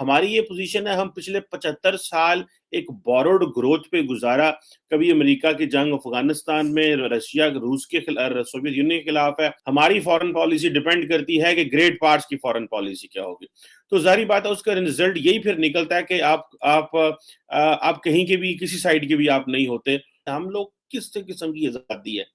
हमारी ये पोजीशन है, हम पिछले 75 साल एक बोरोड ग्रोथ पे गुजारा। कभी अमेरिका की जंग अफगानिस्तान में, रशिया रूस के सोवियत यूनियन के खिलाफ है। हमारी फॉरेन पॉलिसी डिपेंड करती है कि ग्रेट पार्ट्स की फॉरेन पॉलिसी क्या होगी। तो जाहिर बात है उसका रिजल्ट यही फिर निकलता है कि आप कहीं के भी किसी साइड के भी आप नहीं होते। हम लोग किस किस्म की आजादी है,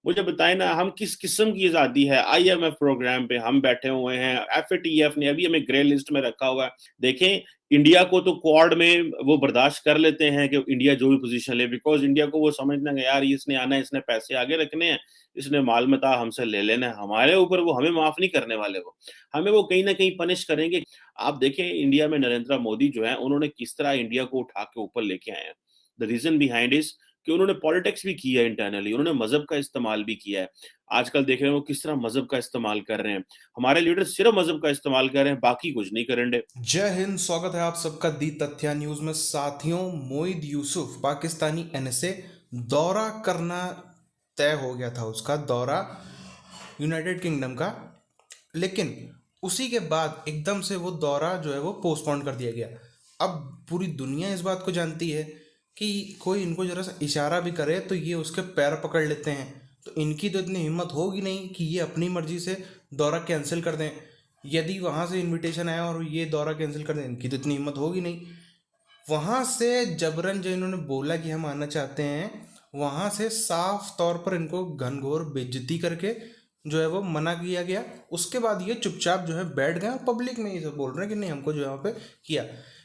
मुझे बताएं ना, हम किस किस्म की आजादी है। आईएमएफ प्रोग्राम पे हम बैठे हुए हैं, एफएटीएफ ने अभी हमें ग्रे लिस्ट में रखा हुआ है। देखें, इंडिया को तो क्वाड में वो बर्दाश्त कर लेते हैं कि इंडिया जो भी पोजीशन ले, बिकॉज इंडिया को वो समझना है यार इसने आना है, इसने पैसे आगे रखने हैं, इसने माल मता हमसे ले लेना है, हमारे ऊपर वो हमें माफ नहीं करने वाले, वो हमें वो कहीं ना कहीं पनिश करेंगे। आप देखें इंडिया में नरेंद्र मोदी जो है उन्होंने किस तरह इंडिया को उठा के ऊपर लेके आए हैं। द रीजन बिहाइंड इज कि उन्होंने पॉलिटिक्स भी किया है इंटरनली, उन्होंने मजहब का इस्तेमाल भी किया है। आजकल देख रहे हैं वो किस तरह मजहब का इस्तेमाल कर रहे हैं। हमारे लीडर सिर्फ मजहब का इस्तेमाल कर रहे हैं, बाकी कुछ नहीं करेंगे। जय हिंद। स्वागत है आप सबका दी तथ्या न्यूज में। साथियों, मोईद यूसुफ पाकिस्तानी एनएसए दौरा करना तय हो गया था, उसका दौरा यूनाइटेड किंगडम का, लेकिन उसी के बाद एकदम से वो दौरा जो है वो पोस्टपोन कर दिया गया। अब पूरी दुनिया इस बात को जानती है कि कोई इनको जरा सा इशारा भी करे तो ये उसके पैर पकड़ लेते हैं। तो इनकी तो इतनी हिम्मत होगी नहीं कि ये अपनी मर्जी से दौरा कैंसिल कर दें। यदि वहाँ से इनविटेशन आया और ये दौरा कैंसिल कर दें, इनकी तो इतनी हिम्मत होगी नहीं। वहाँ से जबरन जो इन्होंने बोला कि हम आना चाहते हैं, वहाँ से साफ तौर पर इनको घनघोर बेइज्जती करके जो है वो मना किया गया। उसके बाद ये चुपचाप जो है बैठ गए और पब्लिक में ये सब बोल रहे हैं कि नहीं, हमको जो यहाँ पे किया।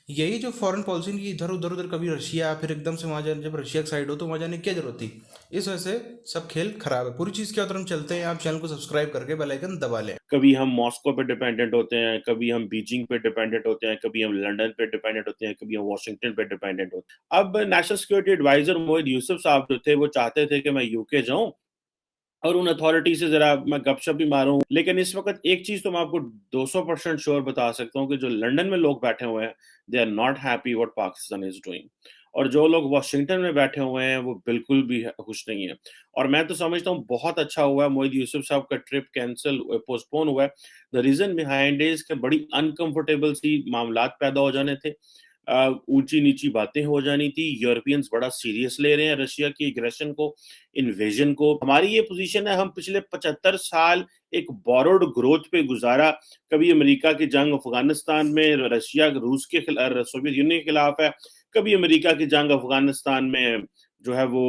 यही जो फॉरेन पॉलिसी की इधर उधर उधर, कभी रशिया, फिर एकदम से वहाँ जाने, जब रशिया की साइड हो तो वहाँ जाने की क्या जरूरत थी। इस वजह से सब खेल खराब है। पूरी चीज़ क्या, उधर हम चलते हैं, आप चैनल को सब्सक्राइब करके बेल आइकन दबा लें। कभी हम मॉस्को पे डिपेंडेंट होते हैं, कभी हम बीजिंग पे डिपेंडेंट होते हैं, कभी हम लंदन पे डिपेंडेंट होते हैं, कभी हम वॉशिंगटन पे डिपेंडेंट होते हैं। अब नेशनल सिक्योरिटी एडवाइजर मोहित यूसुफ साहब जो थे वो चाहते थे कि मैं यूके जाऊं और उन अथॉरिटी से जरा मैं गपशप भी मारूं। लेकिन इस वक्त एक चीज तो मैं आपको 200% श्योर बता सकता हूं कि जो लंदन में लोग बैठे हुए हैं, they are not happy what Pakistan is doing. और जो लोग वॉशिंगटन में बैठे हुए हैं वो बिल्कुल भी खुश नहीं है। और मैं तो समझता हूँ बहुत अच्छा हुआ है मोहित यूसुफ साहब का ट्रिप कैंसिल पोस्टपोन हुआ है। द रीजन बिहाइंड इज के बड़ी अनकंफर्टेबल सी मामलात पैदा हो जाने थे, ऊंची नीची बातें हो जानी थी। यूरोपियंस बड़ा सीरियस ले रहे हैं रशिया की एग्रेशन को, इन्वेजन को। हमारी ये पोजीशन है, हम पिछले 75 साल एक बोरोड ग्रोथ पे गुजारा। कभी अमेरिका की जंग अफगानिस्तान में, रशिया रूस के सोवियत यूनियन के खिलाफ है। कभी अमेरिका की जंग अफगानिस्तान में जो है वो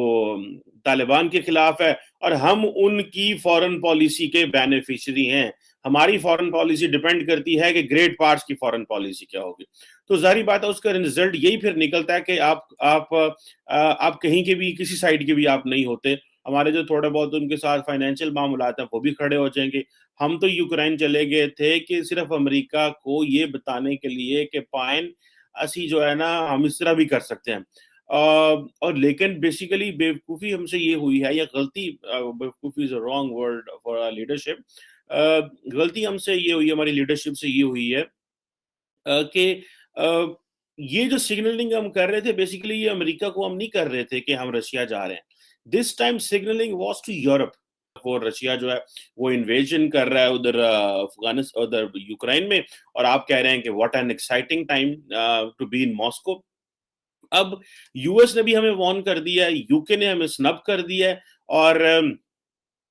तालिबान के खिलाफ है, और हम उनकी फॉरेन पॉलिसी के बेनिफिशियरी हैं। हमारी फॉरेन पॉलिसी डिपेंड करती है कि ग्रेट पार्ट्स की फॉरेन पॉलिसी क्या होगी। तो जाहिर बात है उसका रिजल्ट यही फिर निकलता है कि आप कहीं के भी किसी साइड के भी आप नहीं होते। हमारे जो थोड़े बहुत उनके साथ फाइनेंशियल मामलात हैं वो भी खड़े हो जाएंगे। हम तो यूक्रेन चले गए थे कि सिर्फ अमेरिका को ये बताने के लिए कि पाइन असी जो है ना हम इस तरह भी कर सकते हैं। और लेकिन बेसिकली बेवकूफ़ी हमसे ये हुई है, या गलती, बेवकूफ़ी is a wrong word for leadership. गलती हमसे ये हुई है, हमारी लीडरशिप से ये हुई है कि ये जो सिग्नलिंग हम कर रहे थे, बेसिकली ये अमेरिका को हम नहीं कर रहे थे कि हम रशिया जा रहे हैं। This time signalling was to Europe. और रशिया जो है वो इन्वेजन कर रहा है उधर अफगानिस्तान, उधर यूक्रेन में, और आप कह रहे हैं कि what an exciting time to be in Moscow. अब यूएस ने भी हमें वार्न कर दिया है, यूके ने हमें स्नब कर दिया है। और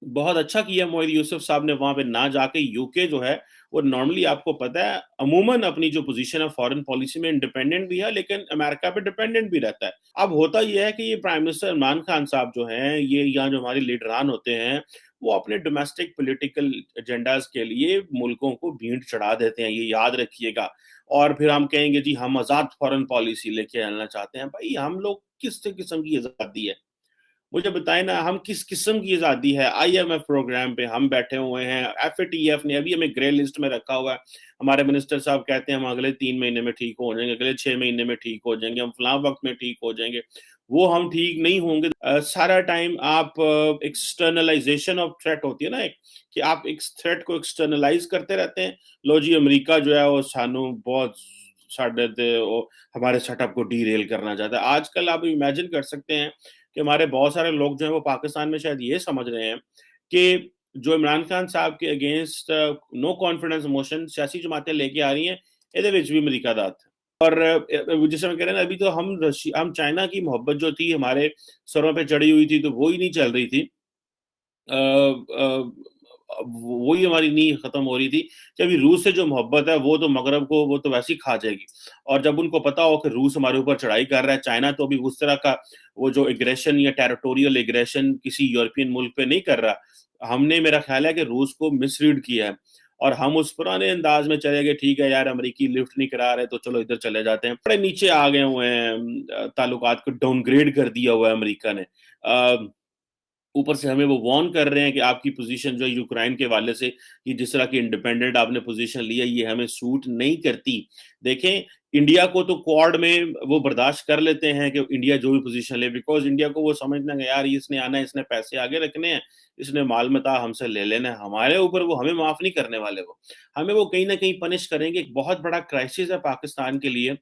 बहुत अच्छा किया मोहित यूसुफ साहब ने वहां पे ना जाके। यूके जो है वो नॉर्मली आपको पता है अमूमन अपनी जो पोजीशन है फॉरेन पॉलिसी में इंडिपेंडेंट भी है, लेकिन अमेरिका पे डिपेंडेंट भी रहता है। अब होता यह है कि ये प्राइम मिनिस्टर इमरान खान साहब जो हैं, ये यहाँ जो हमारे लीडरान होते हैं, वो अपने डोमेस्टिक पॉलिटिकल एजेंडाज के लिए मुल्कों को भीड़ चढ़ा देते हैं, ये याद रखिएगा। और फिर हम कहेंगे जी हम आजाद फॉरेन पॉलिसी लेके आना चाहते हैं। भाई हम लोग किस किस्म की आजादी है, मुझे बताएं ना, हम किस किस्म की आजादी है। आईएमएफ प्रोग्राम पे हम बैठे हुए हैं, एफएटीएफ ने अभी हमें ग्रे लिस्ट में रखा हुआ है। हमारे मिनिस्टर साहब कहते हैं हम अगले 3 महीने में ठीक हो जाएंगे, अगले 6 महीने में ठीक हो जाएंगे, हम फलां वक्त में ठीक हो जाएंगे। वो हम ठीक नहीं होंगे। सारा टाइम आप एक्सटर्नलाइजेशन ऑफ थ्रेट होती है ना एक, कि आप एक थ्रेट को एक्सटर्नलाइज करते रहते हैं। लो जी अमेरिका जो है वो सानू बहुत साढ़े हमारे सेटअप को डीरेल करना चाहता है। आजकल आप इमेजिन कर सकते हैं कि हमारे बहुत सारे लोग जो हैं वो पाकिस्तान में शायद ये समझ रहे हैं कि जो इमरान खान साहब के अगेंस्ट नो कॉन्फिडेंस मोशन सियासी जमातें लेके आ रही हैं, ਇਹਦੇ ਵਿੱਚ ਵੀ ਅਮਰੀਕਾ ਦਾ ਹੱਥ है। और जैसे मैं कह रहे हैं ना, अभी तो हम चाइना की मोहब्बत जो थी हमारे सरों पे चढ़ी हुई थी, तो वो ही नहीं चल रही थी। वही हमारी नींव खत्म हो रही थी कि अभी रूस से जो मोहब्बत है वो तो मगरब को वो तो वैसे ही खा जाएगी। और जब उनको पता हो कि रूस हमारे ऊपर चढ़ाई कर रहा है, चाइना तो अभी उस तरह का वो जो एग्रेशन या टेरिटोरियल एग्रेशन किसी यूरोपियन मुल्क पे नहीं कर रहा। हमने, मेरा ख्याल है कि रूस को मिसरीड किया है और हम उस पुराने अंदाज में चले गए, ठीक है यार अमेरिकी लिफ्ट नहीं करा रहे तो चलो इधर चले जाते हैं। बड़े नीचे आ गए हुए हैं, ताल्लुकात को डाउनग्रेड कर दिया हुआ है अमेरिका ने। ऊपर से हमें वो वार्न कर रहे हैं कि आपकी पोजीशन जो है यूक्रेन के वाले से, कि जिस तरह की इंडिपेंडेंट आपने पोजीशन ली है ये हमें सूट नहीं करती। देखें, इंडिया को तो क्वाड में वो बर्दाश्त कर लेते हैं कि इंडिया जो भी पोजीशन ले, बिकॉज इंडिया को वो समझना है यार इसने आना है, इसने पैसे आगे रखने हैं, इसने माल मता हमसे ले लेना है, हमारे ऊपर वो हमें माफ नहीं करने वाले। वो हमें वो कहीं ना कहीं पनिश करेंगे। एक बहुत बड़ा क्राइसिस है पाकिस्तान के लिए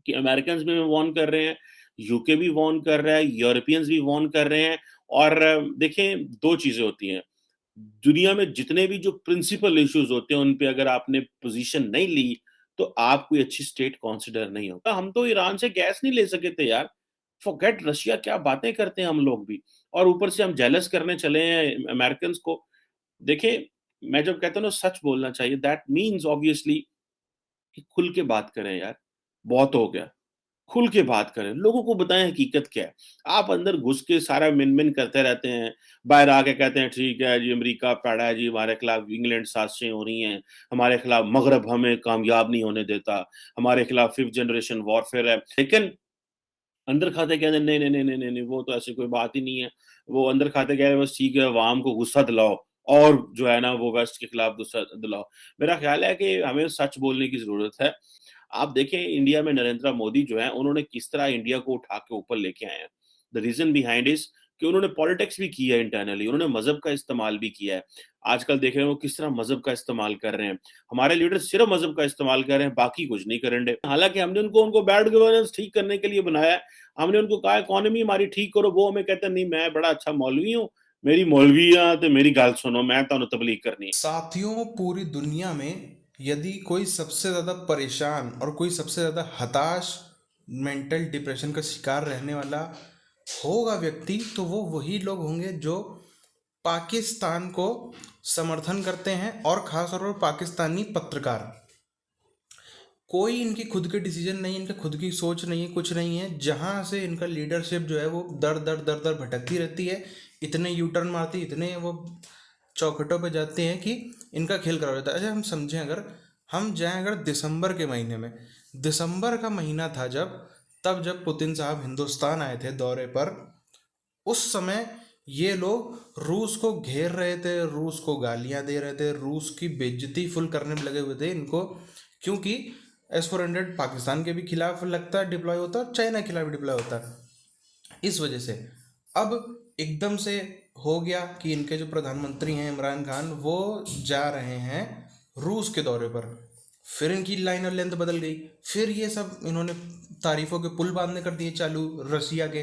कि अमेरिकन भी वार्न कर रहे हैं, यूके भी वार्न कर रहा है, यूरोपियंस भी वार्न कर रहे हैं। और देखें, दो चीजें होती हैं दुनिया में, जितने भी जो प्रिंसिपल इश्यूज होते हैं उन पे अगर आपने पोजीशन नहीं ली तो आप कोई अच्छी स्टेट कॉन्सिडर नहीं होगा। हम तो ईरान से गैस नहीं ले सके थे यार, फॉरगेट रशिया, क्या बातें करते हैं हम लोग भी। और ऊपर से हम जेलस करने चले हैं अमेरिकन को। देखें, मैं जब कहता हूँ ना सच बोलना चाहिए, दैट मीन्स ऑब्वियसली कि खुल के बात करें यार, बहुत हो गया, खुल के बात करें, लोगों को बताएं हकीकत क्या है। आप अंदर घुस के सारा मिन मिन करते रहते हैं, बाहर आके कहते हैं ठीक है जी अमेरिका पड़ा है जी, हमारे खिलाफ इंग्लैंड साजिशें हो रही हैं, हमारे खिलाफ मगरब हमें कामयाब नहीं होने देता, हमारे खिलाफ 5th जनरेशन वॉरफेयर है। लेकिन अंदर खाते कहते हैं नहीं नहीं नहीं नहीं नहीं नहीं, वो तो ऐसी कोई बात ही नहीं है। वो अंदर खाते कह रहे हैं बस ठीक है अवाम को गुस्सा दिलाओ और जो है ना वो वेस्ट के खिलाफ गुस्सा दिलाओ। मेरा ख्याल है कि हमें सच बोलने की जरूरत है। आप देखें इंडिया में नरेंद्र मोदी जो है उन्होंने किस तरह इंडिया को उठा के ऊपर लेके आए हैं। द रीजन बिहाइंड इज कि उन्होंने पॉलिटिक्स भी किया है इंटरनली, उन्होंने मजहब का इस्तेमाल भी किया है। आजकल देख रहे हैं वो किस तरह मजहब का इस्तेमाल कर रहे हैं। हमारे लीडर सिर्फ मजहब का इस्तेमाल कर रहे हैं, बाकी कुछ नहीं करेंगे। हालांकि हमने उनको उनको बैड गवर्नेंस ठीक करने के लिए बनाया है। हमने उनको कहा इकोनॉमी हमारी ठीक करो, वो हमें कहते हैं नहीं मैं बड़ा अच्छा मौलवी हूँ, मेरी मौलवियां तो मेरी गल सुनो, मैं तो तबलीग करनी है। साथियों, पूरी दुनिया में यदि कोई सबसे ज़्यादा परेशान और कोई सबसे ज़्यादा हताश, मेंटल डिप्रेशन का शिकार रहने वाला होगा व्यक्ति, तो वो वही लोग होंगे जो पाकिस्तान को समर्थन करते हैं, और ख़ास तौर पर पाकिस्तानी पत्रकार। कोई इनकी खुद के डिसीजन नहीं, इनका खुद की सोच नहीं है, कुछ नहीं है। जहाँ से इनका लीडरशिप जो है वो दर दर दर दर भटकती रहती है, इतने यू टर्न मारती, इतने वो चौखटों पे जाते हैं कि इनका खेल खराब रहता है। अच्छा, हम समझें, अगर हम जाएं अगर दिसंबर के महीने में, दिसंबर का महीना था तब जब पुतिन साहब हिंदुस्तान आए थे दौरे पर, उस समय ये लोग रूस को घेर रहे थे, रूस को गालियां दे रहे थे, रूस की बेइज्जती फुल करने में लगे हुए थे इनको, क्योंकि S-400 पाकिस्तान के भी खिलाफ लगता है डिप्लॉय होता है, चाइना के खिलाफ डिप्लॉय होता है। इस वजह से अब एकदम से हो गया कि इनके जो प्रधानमंत्री हैं इमरान खान, वो जा रहे हैं रूस के दौरे पर। फिर इनकी लाइन और लेंथ बदल गई, फिर ये सब इन्होंने तारीफों के पुल बांधने कर दिए चालू रशिया के।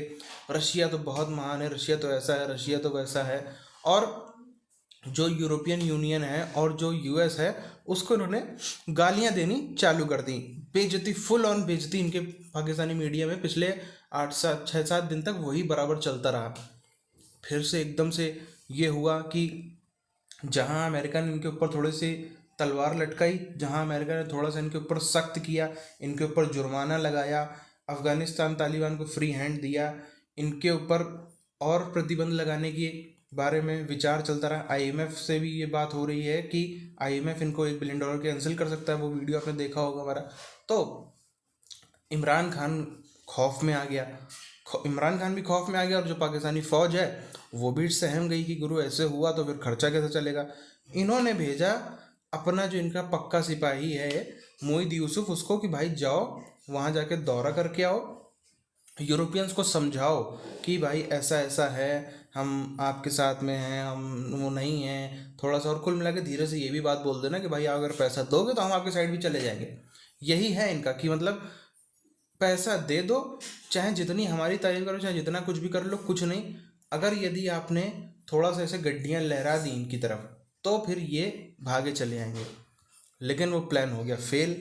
रशिया तो बहुत महान है, रशिया तो ऐसा है, रशिया तो वैसा है। और जो यूरोपियन यूनियन है और जो यूएस है उसको इन्होंने गालियां देनी चालू कर दी। बेइज्जती, फुल ऑन बेइज्जती इनके पाकिस्तानी मीडिया में पिछले 6-7 दिन तक वही बराबर चलता रहा। फिर से एकदम से ये हुआ कि जहां अमेरिका ने इनके ऊपर थोड़ी सी तलवार लटकाई, जहां अमेरिका ने थोड़ा सा इनके ऊपर सख्त किया, इनके ऊपर जुर्माना लगाया, अफगानिस्तान तालिबान को फ्री हैंड दिया, इनके ऊपर और प्रतिबंध लगाने की बारे में विचार चलता रहा। आईएमएफ से भी ये बात हो रही है कि आईएमएफ इनको $1 बिलियन कैंसिल कर सकता है, वो वीडियो आपने देखा होगा हमारा। तो इमरान खान खौफ में आ गया, इमरान खान भी खौफ में आ गया, और जो पाकिस्तानी फ़ौज है वो भी सहम गई कि गुरु ऐसे हुआ तो फिर खर्चा कैसे चलेगा। इन्होंने भेजा अपना जो इनका पक्का सिपाही है मोहिद यूसुफ, उसको कि भाई जाओ वहाँ जाके दौरा करके आओ, यूरोपियंस को समझाओ कि भाई ऐसा ऐसा है, हम आपके साथ में हैं, हम वो नहीं हैं, थोड़ा सा और कुल मिला के धीरे से ये भी बात बोल देना कि भाई अगर पैसा दोगे तो हम आपके साइड भी चले जाएंगे। यही है इनका कि मतलब पैसा दे दो, चाहे जितनी हमारी तारीफ करो, चाहे जितना कुछ भी कर लो, कुछ नहीं। अगर यदि आपने थोड़ा सा ऐसे गड्डियाँ लहरा दी इनकी तरफ तो फिर ये भागे चले आएंगे। लेकिन वो प्लान हो गया फेल।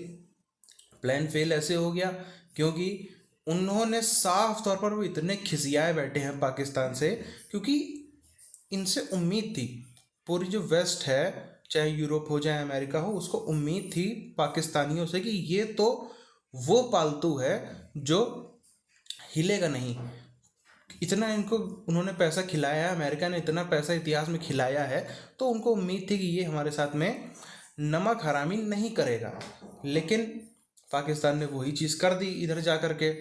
प्लान फेल ऐसे हो गया क्योंकि उन्होंने साफ तौर पर वो इतने खिसियाए बैठे हैं पाकिस्तान से, क्योंकि इनसे उम्मीद थी, पूरी जो वेस्ट है, चाहे यूरोप हो चाहे अमेरिका हो, उसको उम्मीद थी पाकिस्तानियों से कि ये तो वो पालतू है जो हिलेगा नहीं। इतना इनको उन्होंने पैसा खिलाया है, अमेरिका ने इतना पैसा इतिहास में खिलाया है, तो उनको उम्मीद थी कि ये हमारे साथ में नमक हरामी नहीं करेगा। लेकिन पाकिस्तान ने वही चीज़ कर दी इधर जा कर के।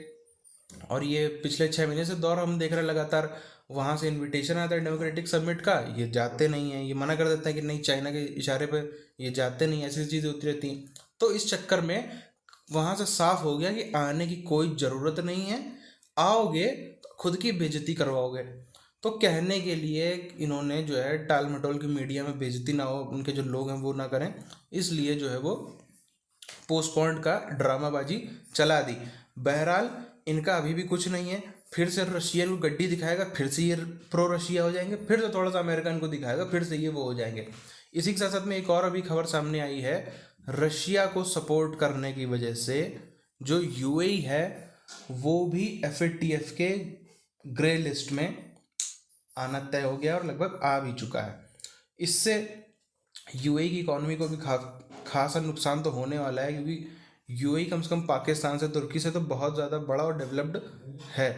और ये पिछले 6 महीने से दौर हम देख रहे हैं लगातार, वहाँ से इनविटेशन आता है डेमोक्रेटिक समिट का, ये जाते नहीं हैं, ये मना कर देता है कि नहीं, चाइना के इशारे पे ये जाते नहीं, ऐसी चीज़ें होती रहती हैं। तो इस चक्कर में वहाँ से साफ हो गया कि आने की कोई ज़रूरत नहीं है, आओगे तो खुद की बेइज्जती करवाओगे। तो कहने के लिए इन्होंने जो है टाल मटोल की मीडिया में बेइज्जती ना हो, उनके जो लोग हैं वो ना करें, इसलिए जो है वो पोस्टपोन्ड का ड्रामाबाजी चला दी। बहरहाल इनका अभी भी कुछ नहीं है, फिर से रशियन को गड्डी दिखाएगा, फिर से ये प्रो रशिया हो जाएंगे, फिर से थोड़ा सा अमेरिकन को दिखाएगा, फिर से ये वो हो जाएंगे। इसी के साथ साथ में एक और अभी खबर सामने आई है, रशिया को सपोर्ट करने की वजह से जो यूएई है वो भी एफएटीएफ के ग्रे लिस्ट में आना तय हो गया और लगभग आ भी चुका है। इससे यूएई की इकोनॉमी को भी खासा नुकसान तो होने वाला है, क्योंकि यूएई कम से कम पाकिस्तान से, तुर्की से तो बहुत ज़्यादा बड़ा और डेवलप्ड है।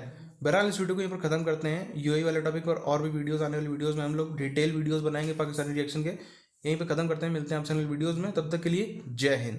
बहरहाल इस वीडियो को यहीं पर ख़त्म करते हैं। यूएई वाले टॉपिक पर और भी वीडियोस, आने वाली वीडियोस में हम लोग डिटेल वीडियोस बनाएंगे पाकिस्तानी रिएक्शन के। यहीं पर ख़त्म करते हैं, मिलते हैं आपसे वीडियोज़ में, तब तक के लिए जय हिंद।